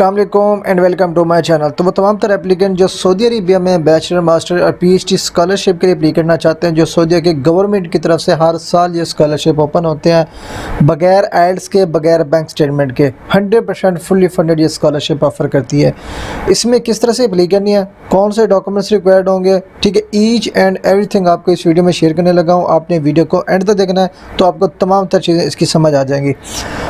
अस्सलाम वालेकुम and welcome to my channel. तो वो तमाम तरह एप्लीकेंट जो सऊदी अरेबिया में बैचलर, मास्टर और पीएचडी स्कॉलरशिप के लिए अप्लाई करना चाहते हैं, जो सऊदी के गवर्नमेंट की तरफ से हर साल ये स्कॉलरशिप ओपन होते हैं बगैर आइल्स के, बगैर बैंक स्टेटमेंट के, 100% फुली फंडेड ये स्कॉलरशिप ऑफर करती है। इसमें किस तरह से अप्लाई करनी है, कौन से डॉक्यूमेंट्स रिक्वायर्ड होंगे, ठीक है, ईच एंड एवरीथिंग आपको इस वीडियो में शेयर करने लगा हूँ। आपने वीडियो को एंड तक देखना है तो आपको तमाम तरह चीज़ें इसकी समझ आ जाएंगी।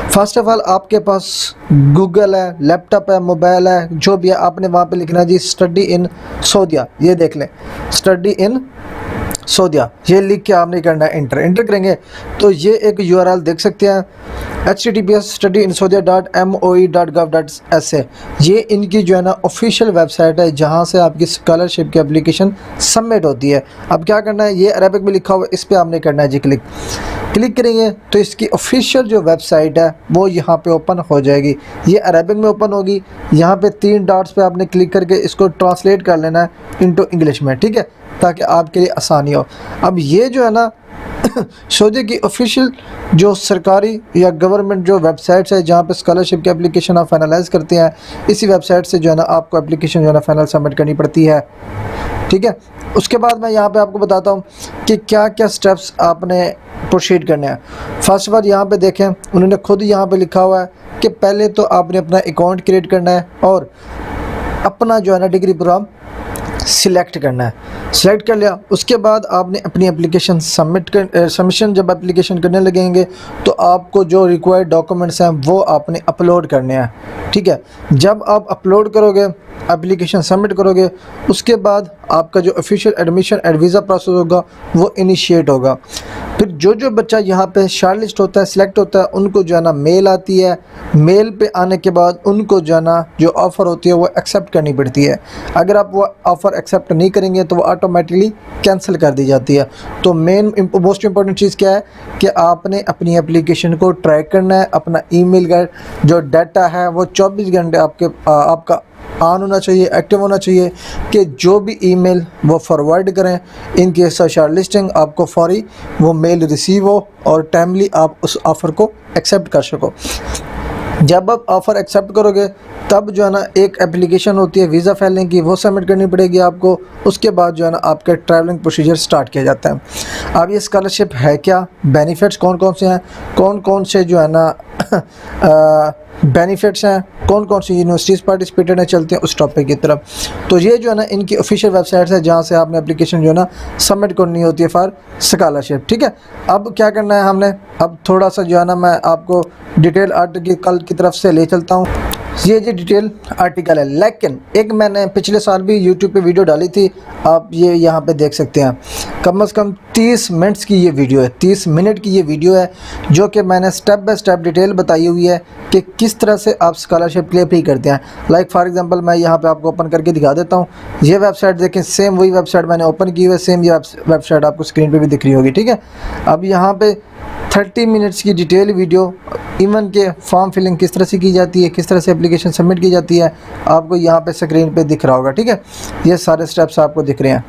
फर्स्ट ऑफ ऑल आपके पास गूगल है, लैपटॉप है, मोबाइल है, जो भी है, आपने वहाँ पे लिखना है जी स्टडी इन सऊदिया। ये देख लें, स्टडी इन सऊदिया, ये लिख के आपने करना है इंटर करेंगे तो ये एक यूआरएल देख सकते हैं, https://studyinsaudi.moe.gov.sa। ये इनकी जो है ना ऑफिशियल वेबसाइट है जहाँ से आपकी स्कॉलरशिप की एप्लीकेशन सबमिट होती है। अब क्या करना है, ये अरबिक में लिखा हुआ है, इस पर आपने करना है जी क्लिक करेंगे तो इसकी ऑफिशियल जो वेबसाइट है वो यहाँ पे ओपन हो जाएगी। ये अरबिक में ओपन होगी। यहाँ पे 3 डॉट्स पे आपने क्लिक करके इसको ट्रांसलेट कर लेना है इनटू इंग्लिश में, ठीक है, ताकि आपके लिए आसानी हो। अब ये जो है ना सऊदी की ऑफिशियल जो सरकारी या गवर्नमेंट जो वेबसाइट्स है जहाँ पे स्कॉलरशिप की एप्लीकेशन आप फाइनलाइज करते हैं, इसी वेबसाइट से जो है ना आपको एप्लीकेशन जो है ना फाइनल सबमिट करनी पड़ती है, ठीक है। उसके बाद मैं यहाँ पे आपको बताता हूँ कि क्या क्या स्टेप्स आपने प्रोसीड करने हैं। फर्स्ट बार यहाँ पे देखें, उन्होंने खुद यहाँ पे लिखा हुआ है कि पहले तो आपने अपना अकाउंट क्रिएट करना है और अपना जो है ना डिग्री प्रोग्राम सिलेक्ट करना है। सिलेक्ट कर लिया, उसके बाद आपने अपनी एप्लीकेशन सबमिशन जब एप्लीकेशन करने लगेंगे तो आपको जो रिक्वायर्ड डॉक्यूमेंट्स हैं वो आपने अपलोड करने हैं, ठीक है। जब आप अपलोड करोगे, एप्लीकेशन सबमिट करोगे, उसके बाद आपका जो official admission and visa process होगा वो इनिशिएट होगा। फिर जो बच्चा यहाँ पे शॉर्टलिस्ट होता है, सिलेक्ट होता है, उनको जो है ना मेल आती है। मेल पे आने के बाद उनको जो है ना जो ऑफ़र होती है वो एक्सेप्ट करनी पड़ती है। अगर आप वो ऑफ़र एक्सेप्ट नहीं करेंगे तो वो ऑटोमेटिकली कैंसिल कर दी जाती है। तो मोस्ट इंपॉर्टेंट चीज़ क्या है कि आपने अपनी एप्लीकेशन को ट्रैक करना है। अपना ईमेल का जो डाटा है वो 24 घंटे आपका ऑन होना चाहिए, एक्टिव होना चाहिए, कि जो भी ईमेल वो फॉरवर्ड करें in case of short listing आपको फौरी वो मेल रिसीव हो और टाइमली आप उस ऑफ़र को एक्सेप्ट कर सको। जब आप ऑफ़र एक्सेप्ट करोगे तब जो है ना एक एप्लीकेशन होती है वीज़ा फाइलिंग की, वो सबमिट करनी पड़ेगी आपको। उसके बाद जो है ना आपका ट्रैवलिंग प्रोसीजर स्टार्ट किया जाता है। अब ये स्कॉलरशिप है क्या, बेनिफिट्स कौन कौन से हैं, कौन कौन से जो है ना बेनिफिट्स हैं, कौन कौन सी यूनिवर्सिटीज़ पार्टिसिपेटेड हैं, चलते हैं उस टॉपिक की तरफ। तो ये जो है ना इनकी ऑफिशियल वेबसाइट्स है जहाँ से आपने एप्लीकेशन जो है ना सबमिट करनी होती है फॉर स्कॉलरशिप, ठीक है। अब क्या करना है हमने, अब थोड़ा सा जो है ना मैं आपको डिटेल आर्टिकल की तरफ से ले चलता हूँ। ये जो डिटेल आर्टिकल है, लेकिन एक मैंने पिछले साल भी यूट्यूब पे वीडियो डाली थी, आप ये यहाँ पे देख सकते हैं। कम से कम 30 मिनट्स की ये वीडियो है, 30 मिनट की ये वीडियो है जो कि मैंने स्टेप बाय स्टेप डिटेल बताई हुई है कि किस तरह से आप स्कॉलरशिप के लिए अप्लाई करते हैं। लाइक फॉर एग्जांपल मैं यहाँ पे आपको ओपन करके दिखा देता हूँ। ये वेबसाइट देखें, सेम वही वेबसाइट मैंने ओपन की हुई है, सेम ये वेबसाइट आपको स्क्रीन पर भी दिख रही होगी, ठीक है। अब यहाँ पर 30 मिनट्स की डिटेल वीडियो, इवन के फॉर्म फिलिंग किस तरह से की जाती है, किस तरह से एप्लीकेशन सबमिट की जाती है, आपको यहाँ पे स्क्रीन पे दिख रहा होगा, ठीक है। ये सारे स्टेप्स आपको दिख रहे हैं,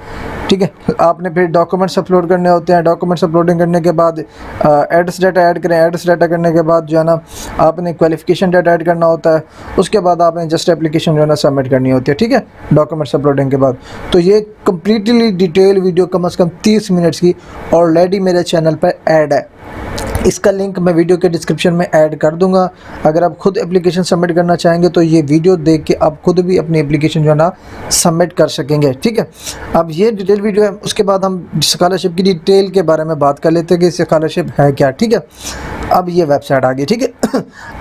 ठीक है। आपने फिर डॉक्यूमेंट्स अपलोड करने होते हैं। डॉक्यूमेंट्स अपलोडिंग करने के बाद एड्रेस डाटा ऐड करें। एड्रेस डाटा करने के बाद जो है ना आपने क्वालिफिकेशन डाटा ऐड करना होता है। उसके बाद आपने जस्ट एप्लीकेशन जो है ना सबमिट करनी होती है, ठीक है, डॉक्यूमेंट्स अपलोडिंग के बाद। तो ये कम्प्लीटली डिटेल वीडियो कम से कम 30 मिनट्स की ऑलरेडी मेरे चैनल पर ऐड है। इसका लिंक मैं वीडियो के डिस्क्रिप्शन में ऐड कर दूंगा। अगर आप खुद एप्लीकेशन सबमिट करना चाहेंगे तो ये वीडियो देख के आप खुद भी अपनी एप्लीकेशन जो है ना सबमिट कर सकेंगे, ठीक है। अब ये डिटेल वीडियो है, उसके बाद हम स्कॉलरशिप की डिटेल के बारे में बात कर लेते हैं कि स्कॉलरशिप है क्या, ठीक है। अब ये वेबसाइट आ गई, ठीक है।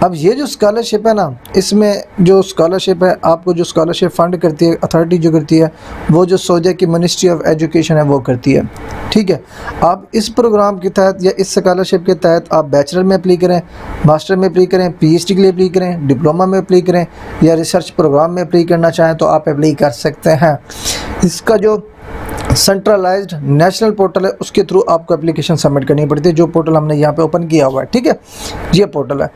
अब ये जो स्कॉलरशिप है ना, इसमें जो स्कॉलरशिप है, आपको जो स्कॉलरशिप फंड करती है अथॉरिटी जो करती है वो जो सऊदी की मिनिस्ट्री ऑफ एजुकेशन है वो करती है, ठीक है। आप इस प्रोग्राम के तहत या इस स्कॉलरशिप के तहत आप बैचलर में अप्लाई करें, मास्टर में अप्लाई करें, पीएचडी के लिए अप्लाई करें, डिप्लोमा में अप्लाई करें या रिसर्च प्रोग्राम में अप्लाई करना चाहें तो आप अप्लाई कर सकते हैं। इसका जो सेंट्रलाइज्ड नेशनल पोर्टल है उसके थ्रू आपको एप्लीकेशन सबमिट करनी पड़ती है, जो पोर्टल हमने यहाँ पे ओपन किया हुआ है, ठीक है। ये पोर्टल है,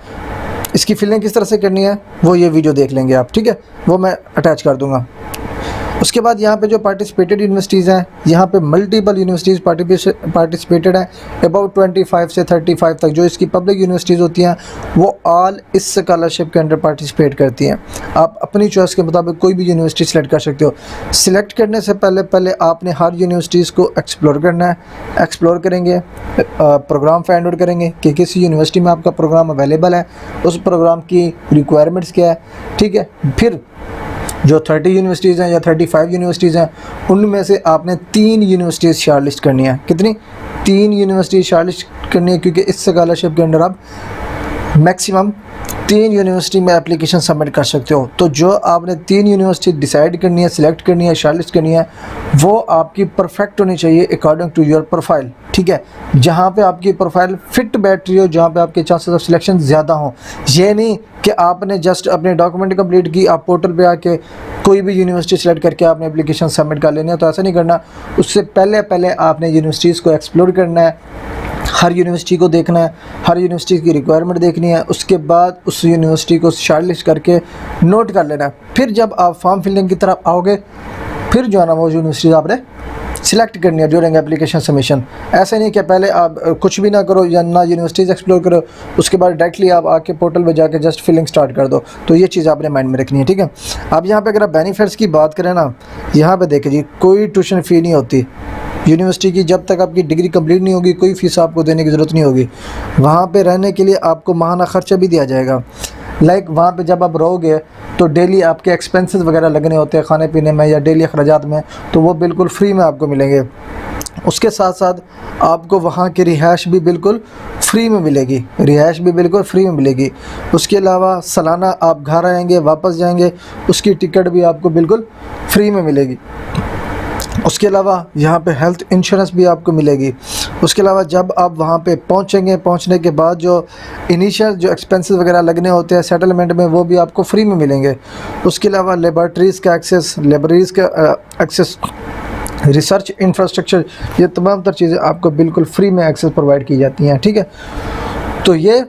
इसकी फिलिंग किस तरह से करनी है वो ये वीडियो देख लेंगे आप, ठीक है, वो मैं अटैच कर दूँगा। उसके बाद यहाँ पे जो पार्टिसिपेटेड यूनिवर्सिटीज़ हैं, यहाँ पे मल्टीपल यूनिवर्सिटीज़ पार्टिसिपेटेड हैं, अबाउट 25 से 35 तक जो इसकी पब्लिक यूनिवर्सिटीज़ होती हैं वो ऑल इस स्कॉलरशिप के अंडर पार्टिसिपेट करती हैं। आप अपनी चॉइस के मुताबिक कोई भी यूनिवर्सिटी सेलेक्ट कर सकते हो। सिलेक्ट करने से पहले आपने हर यूनिवर्सिटीज़ को एक्सप्लोर करना है। एक्सप्लोर करेंगे, प्रोग्राम फाइंड आउट करेंगे कि किस यूनिवर्सिटी में आपका प्रोग्राम अवेलेबल है, उस प्रोग्राम की रिक्वायरमेंट्स क्या है, ठीक है। फिर जो 30 यूनिवर्सिटीज़ हैं या 35 यूनिवर्सिटीज़ हैं, उनमें से आपने 3 यूनिवर्सिटीज़ शॉर्टलिस्ट करनी है। कितनी? 3 यूनिवर्सिटीज़ शॉर्टलिस्ट करनी है, क्योंकि इस स्कॉलरशिप के अंडर आप मैक्सिमम 3 यूनिवर्सिटी में एप्लीकेशन सबमिट कर सकते हो। तो जो आपने 3 यूनिवर्सिटी डिसाइड करनी है, सिलेक्ट करनी है, शॉर्टलिस्ट करनी है, वो आपकी परफेक्ट होनी चाहिए अकॉर्डिंग टू योर प्रोफाइल, ठीक है। जहाँ पे आपकी प्रोफाइल फिट बैठ रही हो, जहाँ पे आपके चांसेस ऑफ सिलेक्शन ज़्यादा हों। ये नहीं कि आपने जस्ट अपने डॉक्यूमेंट कंप्लीट की, आप पोर्टल पे आके कोई भी यूनिवर्सिटी सेलेक्ट करके आपने एप्लीकेशन सबमिट कर लेनी है, तो ऐसा नहीं करना। उससे पहले आपने यूनिवर्सिटीज़ को एक्सप्लोर करना है, हर यूनिवर्सिटी को देखना है, हर यूनिवर्सिटी की रिक्वायरमेंट देखनी है, उसके बाद उस यूनिवर्सिटी को शॉर्टलिस्ट करके नोट कर लेना है। फिर जब आप फॉर्म फिलिंग की तरफ आओगे, फिर जो है ना वो यूनिवर्सिटी आपने सिलेक्ट करनी है ड्यूरिंग एप्लीकेशन सबमिशन। ऐसे नहीं कि पहले आप कुछ भी ना करो या ना यूनिवर्सिटीज़ एक्सप्लोर करो, उसके बाद डायरेक्टली आप आके पोर्टल पे जाके जस्ट फिलिंग स्टार्ट कर दो। तो ये चीज़ आपने माइंड में रखनी है, ठीक है। अब यहाँ पे अगर आप बेनिफिट्स की बात करें ना, यहाँ पे देखिए जी, कोई ट्यूशन फ़ी नहीं होती यूनिवर्सिटी की। जब तक आपकी डिग्री कंप्लीट नहीं होगी, कोई फ़ीस आपको देने की ज़रूरत नहीं होगी। वहाँ पे रहने के लिए आपको माहाना ख़र्चा भी दिया जाएगा। लाइक वहाँ पे जब आप रहोगे तो डेली आपके एक्सपेंसेस वगैरह लगने होते हैं खाने पीने में या डेली अखराजात में, तो वो बिल्कुल फ्री में आपको मिलेंगे। उसके साथ साथ आपको वहाँ की रिहाइश भी बिल्कुल फ्री में मिलेगी, रिहाइश भी बिल्कुल फ्री में मिलेगी। उसके अलावा सालाना आप घर आएंगे, वापस जाएंगे, उसकी टिकट भी आपको बिल्कुल फ्री में मिलेगी। उसके अलावा यहाँ पे हेल्थ इंश्योरेंस भी आपको मिलेगी। उसके अलावा जब आप वहाँ पे पहुँचेंगे, पहुँचने के बाद जो इनिशियल जो एक्सपेंसेस वगैरह लगने होते हैं सेटलमेंट में, वो भी आपको फ्री में मिलेंगे। उसके अलावा लेबॉर्ट्रीज़ का एक्सेस, लाइब्रेरीज़ का एक्सेस, रिसर्च इंफ्रास्ट्रक्चर, ये तमाम तर चीज़ें आपको बिल्कुल फ्री में एक्सेस प्रोवाइड की जाती हैं, ठीक है। तो ये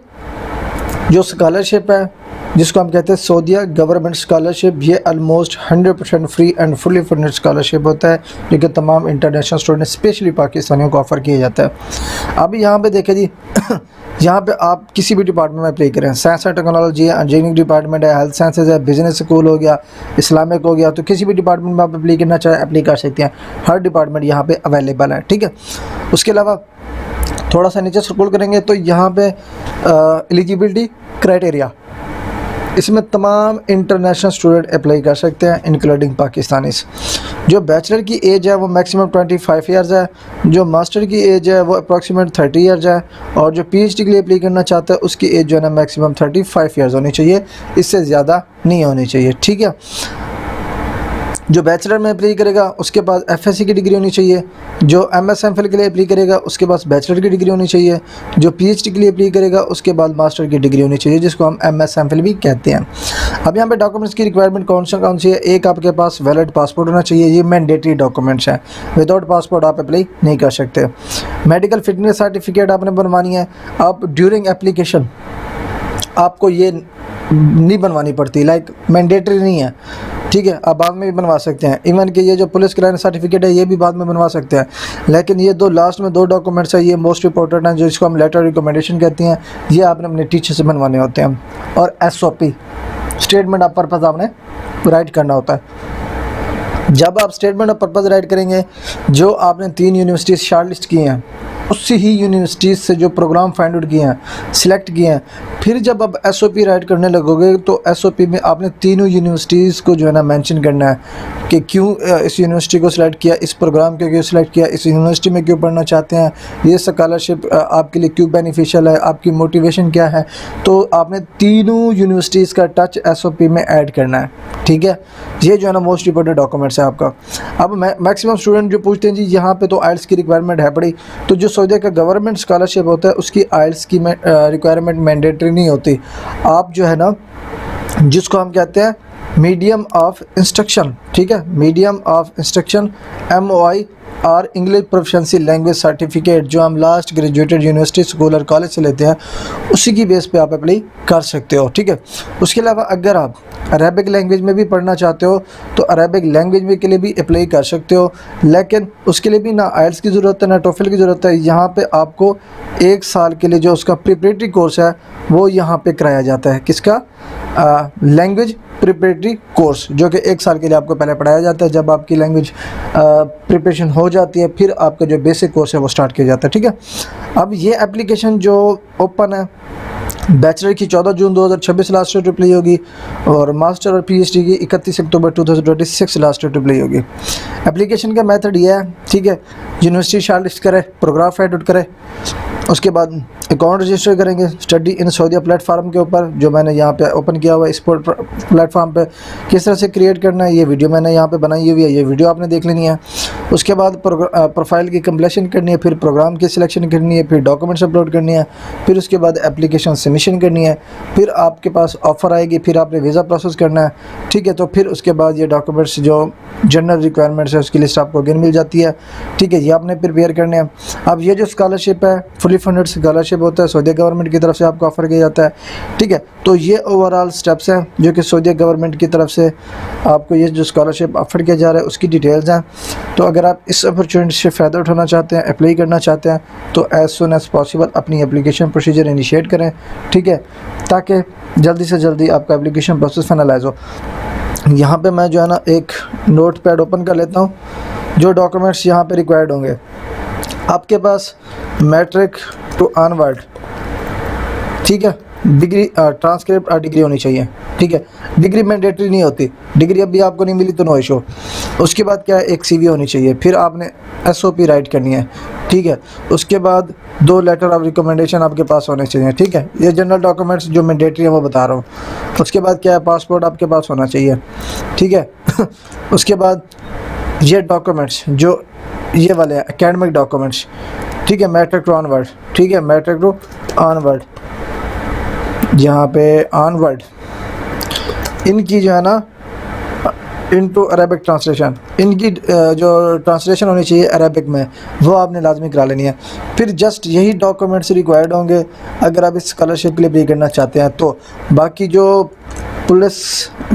जो स्कॉलरशिप है जिसको हम कहते हैं सऊदीया गवर्नमेंट स्कॉलरशिप, ये almost 100% free and fully funded scholarship होता है, जो कि तमाम इंटरनेशनल स्टूडेंट स्पेशली पाकिस्तानियों को ऑफ़र किया जाता है। अभी यहाँ पे देखें जी यहाँ पे आप किसी भी डिपार्टमेंट में अप्लाई करें, साइंस एंड टेक्नोलॉजी है, इंजीनियरिंग डिपार्टमेंट है, हेल्थ साइंसेज है, बिजनेस स्कूल हो गया, इस्लामिक हो गया, तो किसी भी डिपार्टमेंट में आप अप्लाई करना चाहें अप्लाई कर सकते हैं। हर डिपार्टमेंट यहाँ पे अवेलेबल है, ठीक है। उसके अलावा थोड़ा सा नीचे स्क्रॉल करेंगे तो यहाँ पे एलिजिबिलिटी क्राइटेरिया, इसमें तमाम इंटरनेशनल स्टूडेंट अप्लाई कर सकते हैं इंक्लूडिंग पाकिस्तानीज़। जो बैचलर की एज है वो मैक्सिमम 25 ईयर्स है, जो मास्टर की एज है वो अप्रॉक्सीमेट 30 ईयर्स है, और जो पीएचडी के लिए अप्लाई करना चाहता है उसकी एज जो है ना मैक्सिमम 35 ईयर्स होनी चाहिए, इससे ज़्यादा नहीं होनी चाहिए, ठीक है। जो बैचलर में अप्लाई करेगा उसके पास एफएससी की डिग्री होनी चाहिए, जो एमएस एमफिल के लिए अप्लाई करेगा उसके पास बैचलर की डिग्री होनी चाहिए, जो पीएचडी के लिए अप्लाई करेगा उसके बाद मास्टर की डिग्री होनी चाहिए, जिसको हम एमएस एमफिल भी कहते हैं। अब यहाँ पे डॉक्यूमेंट्स की रिक्वायरमेंट कौन सी है? एक आपके पास वैलिड पासपोर्ट होना चाहिए, ये मैंडेटरी डॉक्यूमेंट्स हैं, विदाउट पासपोर्ट आप अप्लाई नहीं कर सकते। मेडिकल फिटनेस सर्टिफिकेट आपने बनवानी है। अब ड्यूरिंग एप्लीकेशन आपको ये नहीं बनवानी पड़ती, लाइक मैंडेटरी नहीं है, ठीक है। आप बाद में भी बनवा सकते हैं। इवन कि ये जो पुलिस क्लियरेंस सर्टिफिकेट है ये भी बाद में बनवा सकते हैं, लेकिन ये दो लास्ट में 2 डॉक्यूमेंट्स है, ये मोस्ट इंपॉर्टेंट हैं, जो इसको हम लेटर रिकमेंडेशन कहते हैं, ये आपने अपने टीचर से बनवाने होते हैं। और SOP स्टेटमेंट ऑफ पर्पज़ आपने राइट करना होता है। जब आप स्टेटमेंट ऑफ पर्पज़ राइट करेंगे, जो आपने 3 यूनिवर्सिटीज़ शॉर्टलिस्ट की हैं उसी ही यूनिवर्सिटीज़ से जो प्रोग्राम फाइंड आउट किए हैं, सिलेक्ट किए हैं, फिर जब आप SOP राइट करने लगोगे तो SOP में आपने तीनों यूनिवर्सिटीज़ को जो है ना मेंशन करना है कि क्यों इस यूनिवर्सिटी को सिलेक्ट किया, इस प्रोग्राम को क्यों सिलेक्ट किया, इस यूनिवर्सिटी में क्यों पढ़ना चाहते हैं, ये स्कॉलरशिप आपके लिए क्यों बेनिफिशियल है, आपकी मोटिवेशन क्या है। तो आपने तीनों यूनिवर्सिटीज़ का टच SOP में ऐड करना है, ठीक है। ये जो है ना मोस्ट इंपॉर्टेंट डॉक्यूमेंट्स है आपका। अब मैक्सिमम स्टूडेंट जो पूछते हैं जी यहाँ पे तो आइल्स की रिक्वायरमेंट है बड़ी, तो जो सऊदी का गवर्नमेंट स्कॉलरशिप होता है उसकी आइल्स की रिक्वायरमेंट मैंडेटरी नहीं होती। आप जो है ना जिसको हम कहते हैं मीडियम ऑफ इंस्ट्रक्शन, ठीक है, मीडियम ऑफ इंस्ट्रक्शन MOI और इंग्लिश प्रोफिशिएंसी लैंग्वेज सर्टिफिकेट, जो हम लास्ट ग्रेजुएटेड यूनिवर्सिटी स्कूल और कॉलेज से लेते हैं, उसी की बेस पे आप अप्लाई कर सकते हो, ठीक है। उसके अलावा अगर आप अरेबिक लैंग्वेज में भी पढ़ना चाहते हो तो अरेबिक लैंग्वेज में के लिए भी अप्लाई कर सकते हो, लेकिन उसके लिए भी ना आइल्स की ज़रूरत है ना टोफल की ज़रूरत है। यहाँ पे आपको 1 साल के लिए जो उसका प्रिपरेटरी कोर्स है वो यहाँ पे कराया जाता है। किसका? लैंग्वेज प्रिपरेटरी कोर्स, जो कि 1 साल के लिए आपको पहले पढ़ाया जाता है। जब आपकी लैंग्वेज प्रिपरेशन हो जाती है फिर आपका जो बेसिक कोर्स है वो स्टार्ट किया जाता है, ठीक है। अब ये एप्लीकेशन जो ओपन है, बैचलर की 14 जून 2026 लास्ट डेट अप्लाई होगी और मास्टर और पीएचडी की 31 अक्टूबर 2026 लास्ट डेट अप्लाई होगी। एप्लीकेशन का मेथड ये है, ठीक है। यूनिवर्सिटी शॉर्टलिस्ट करे, प्रोग्राम फाइंड आउट करे, उसके बाद अकाउंट रजिस्टर करेंगे स्टडी इन सऊदीया प्लेटफार्म के ऊपर, जो मैंने यहाँ पे ओपन किया हुआ है। इस प्लेटफार्म पे किस तरह से क्रिएट करना है ये वीडियो मैंने यहाँ पे बनाई हुई है, ये वीडियो आपने देख लेनी है। उसके बाद प्रोफाइल की कंप्लीशन करनी है, फिर प्रोग्राम की सिलेक्शन करनी है, फिर डॉक्यूमेंट्स अपलोड करनी है, फिर उसके बाद एप्लीकेशन सबमिशन करनी है, फिर आपके पास ऑफ़र आएगी, फिर आपने वीज़ा प्रोसेस करना है, ठीक है। तो फिर उसके बाद ये डॉक्यूमेंट्स जो जनरल रिक्वायरमेंट्स है उसकी लिस्ट आपको अगेन मिल जाती है, ठीक है। ये आपने प्रिपेयर करने हैं। अब ये जो स्कॉलरशिप है फुली फंडेड स्कॉलरशिप होता है, सऊदी गवर्नमेंट की तरफ से आपको ऑफ़र किया जाता है, ठीक है। तो ये ओवरऑल स्टेप्स हैं जो कि सऊदी गवर्नमेंट की तरफ से आपको ये जो स्कॉलरशिप ऑफ़र किया जा रहा है उसकी डिटेल्स हैं। तो अगर आप इस अपॉर्चुनिटी से फ़ायदा उठाना चाहते हैं, अप्लाई करना चाहते हैं, तो एज़ सुन एज़ पॉसिबल अपनी एप्लीकेशन प्रोसीजर इनिशिएट करें, ठीक है, ताकि जल्दी से जल्दी आपका एप्लीकेशन प्रोसेस फाइनलाइज हो। यहाँ पे मैं जो है ना एक नोट पैड ओपन कर लेता हूँ। जो डॉक्यूमेंट्स यहाँ पे रिक्वायर्ड होंगे, आपके पास मैट्रिक टू ऑनवर्ड, ठीक है, डिग्री ट्रांसक्रिप्ट और डिग्री होनी चाहिए, ठीक है। डिग्री मैंडेटरी नहीं होती, डिग्री अभी आपको नहीं मिली तो नो इशू। उसके बाद क्या है, एक सीवी होनी चाहिए, फिर आपने एसओपी राइट करनी है, ठीक है। उसके बाद 2 लेटर ऑफ रिकमेंडेशन आपके पास होने चाहिए, ठीक है। ये जनरल डॉक्यूमेंट्स जो मैंडेटरी है वो बता रहा हूँ। उसके बाद क्या है, पासपोर्ट आपके पास होना चाहिए, ठीक है। उसके बाद ये डॉक्यूमेंट्स जो ये वाले हैं एकेडमिक डॉक्यूमेंट्स, ठीक है, मैट्रिक टू ऑनवर्ड, ठीक है, मैट्रिक टू ऑनवर्ड, यहाँ पे ऑनवर्ड इनकी जो है ना इनटू अरेबिक ट्रांसलेशन, इनकी जो ट्रांसलेशन होनी चाहिए अरेबिक में वो आपने लाजमी करा लेनी है। फिर जस्ट यही डॉक्यूमेंट्स रिक्वायर्ड होंगे अगर आप इस स्कॉलरशिप के लिए अप्लाई करना चाहते हैं। तो बाकी जो पुलिस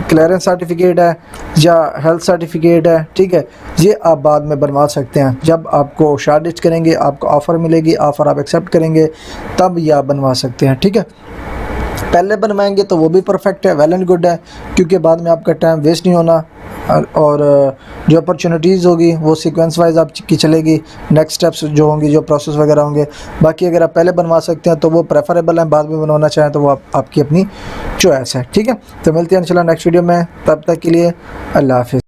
क्लियरेंस सर्टिफिकेट है या हेल्थ सर्टिफिकेट है, ठीक है, ये आप बाद में बनवा सकते हैं। जब आपको शॉर्टलिस्ट करेंगे, आपको ऑफ़र मिलेगी, ऑफ़र आप एक्सेप्ट करेंगे, तब ये आप बनवा सकते हैं, ठीक है। पहले बनवाएंगे तो वो भी परफेक्ट है, वेल एंड गुड है, क्योंकि बाद में आपका टाइम वेस्ट नहीं होना और जो अपॉर्चुनिटीज़ होगी वो सीक्वेंस वाइज आपकी चलेगी, नेक्स्ट स्टेप्स जो होंगी, जो प्रोसेस वगैरह होंगे। बाकी अगर आप पहले बनवा सकते हैं तो वो प्रेफरेबल है, बाद में बनवाना चाहें तो वो आपकी अपनी चॉइस है, ठीक है। तो मिलते हैं इंशाल्लाह नेक्स्ट वीडियो में, तब तक के लिए अल्लाह हाफिज़।